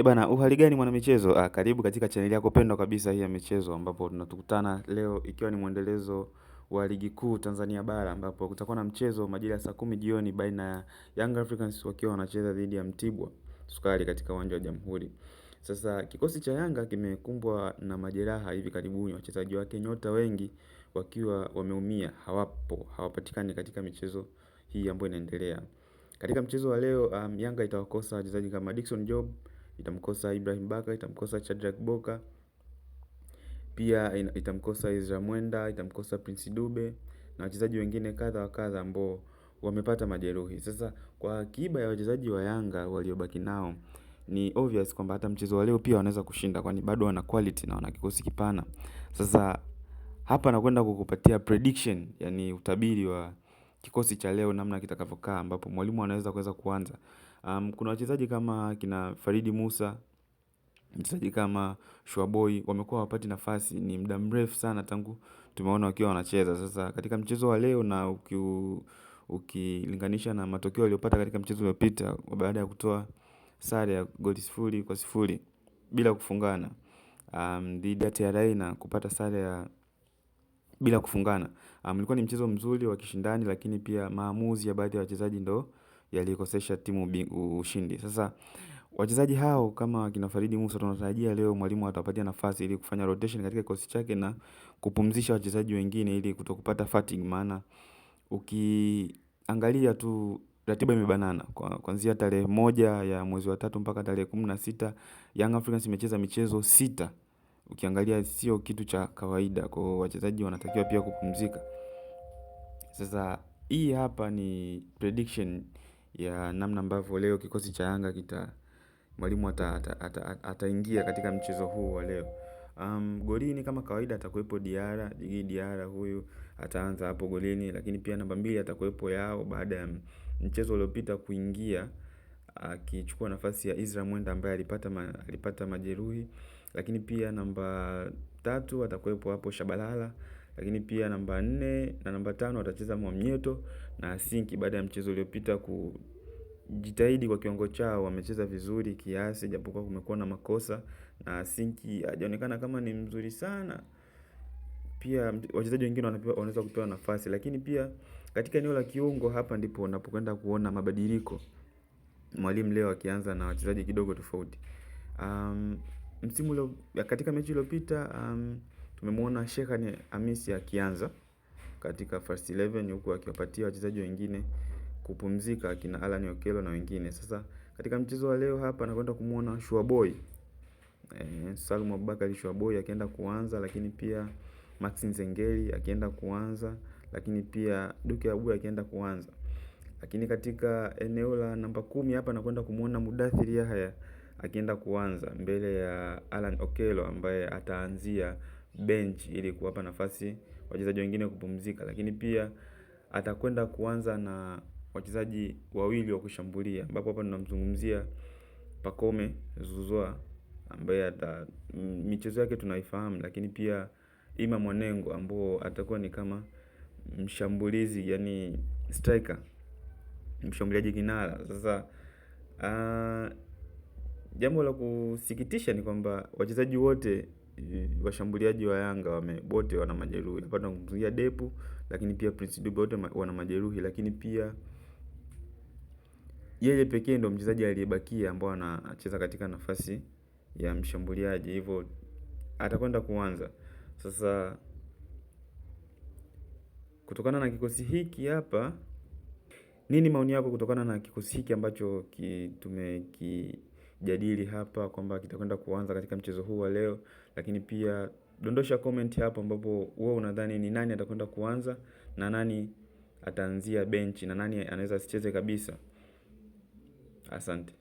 Bana, uhali gani mwana michezo? Karibu katika chaneli yako pendwa kabisa hii ya michezo, ambapo tunatukutana leo ikiwa ni mwendelezo wa ligi kuu Tanzania bara, ambapo kutakuwa na mchezo majira ya saa 10 jioni baina ya Young Africans wakiwa wanacheza dhidi ya Mtibwa Sukari katika uwanja wa Jamhuri. Sasa kikosi cha Yanga kimekumbwa na majeraha hivi karibuni, wachezaji wake nyota wengi wakiwa wameumia, hawapatikani katika michezo hii ambayo inaendelea. Katika mchezo wa leo, Yanga itawakosa wachezaji kama Dickson Job, itamkosa Ibrahim Baka, itamkosa Shadrack Boka, pia itamkosa Ezra Mwenda, itamkosa Prince Dube na wachezaji wengine kadha wa kadha ambao wamepata majeruhi. Sasa kwa akiba ya wachezaji wa Yanga waliobaki nao, ni obvious kwamba hata mchezo wa leo pia wanaweza kushinda, kwani bado wana quality na wana kikosi kipana. Sasa hapa nakwenda kukupatia prediction, yani utabiri wa kikosi cha leo namna kitakavyokaa, ambapo mwalimu anaweza kuweza kuanza. Kuna wachezaji kama kina Faridi Musa, mchezaji kama Shuaboy wamekuwa hawapati nafasi, ni muda mrefu sana tangu tumeona wakiwa wanacheza. Sasa katika mchezo wa leo na ukilinganisha na matokeo waliopata katika mchezo uliopita baada ya kutoa sare ya goli 0-0 bila kufungana, dhidi ya TRA na kupata sare ya bila kufungana. Ilikuwa ni mchezo mzuri wa kishindani, lakini pia maamuzi ya baadhi ya wachezaji ndo yalikosesha timu ushindi. Sasa wachezaji hao kama kina Faridi Musa, tunatarajia leo mwalimu atawapatia nafasi ili kufanya rotation katika kikosi chake na kupumzisha wachezaji wengine ili kutokupata fatigue, maana ukiangalia tu ratiba imebanana kuanzia tarehe 1 ya mwezi wa 3 mpaka tarehe 16 Young Africans imecheza michezo 6. Ukiangalia sio kitu cha kawaida, kwa wachezaji wanatakiwa pia kupumzika. Sasa hii hapa ni prediction ya namna ambavyo leo kikosi cha Yanga mwalimu ataingia katika mchezo huu wa leo. Golini kama kawaida atakuwepo Diarra, huyu ataanza hapo golini, lakini pia namba 2 atakuwepo Yao baada ya mchezo uliopita kuingia akichukua nafasi ya Ezra Mwenda ambaye alipata majeruhi. Lakini pia namba 3 atakuwepo hapo Shabalala, lakini pia namba 4 na namba 5 atacheza Mwamnyeto na Asinki baada ya mchezo uliopita kujitahidi kwa kiwango chao, wamecheza vizuri kiasi japokuwa kumekuwa na makosa na Asinki hajaonekana kama ni mzuri sana. Pia wachezaji wengine wanaweza kupewa nafasi, lakini pia katika eneo la kiungo hapa ndipo unapokwenda kuona mabadiliko, mwalimu leo akianza na wachezaji kidogo tofauti. Katika mechi iliyopita tumemwona Shekani Hamisi akianza katika first 11 huku akiwapatia wachezaji wengine kupumzika, akina Alan Okello na wengine. Sasa katika mchezo wa leo hapa nakwenda kumuona Shuaboy, Salum Abubakar Shuaboy akienda kuanza, lakini pia Maxi Nzengeli akienda kuanza, lakini pia Duke Abuya akienda kuanza. Lakini katika eneo la namba 10 hapa nakwenda kumuona Mudathir Yahya akienda kuanza mbele ya Alan Okello ambaye ataanzia bench ili kuwapa nafasi wachezaji wengine kupumzika. Lakini pia atakwenda kuanza na wachezaji wawili wa kushambulia, ambapo hapa tunamzungumzia Pacome Zouzoua ambaye michezo yake tunaifahamu, lakini pia Ima Mwanengo ambao atakuwa ni kama mshambulizi, yani striker, mshambuliaji kinara. Sasa jambo la kusikitisha ni kwamba wachezaji wote washambuliaji wa Yanga wote wana majeruhi. Hapa tunamzungumzia Depu, lakini pia Prince Dube, wote wana majeruhi, lakini pia yeye pekee ndo mchezaji aliyebakia ambao anacheza katika nafasi ya mshambuliaji, hivyo atakwenda kuanza. Sasa kutokana na kikosi hiki hapa, nini maoni yako kutokana na kikosi hiki ambacho tumekijadili hapa kwamba kitakwenda kuanza katika mchezo huu wa leo? Lakini pia dondosha comment hapo ambapo wewe unadhani ni nani atakwenda kuanza na nani ataanzia benchi na nani anaweza asicheze kabisa. Asante.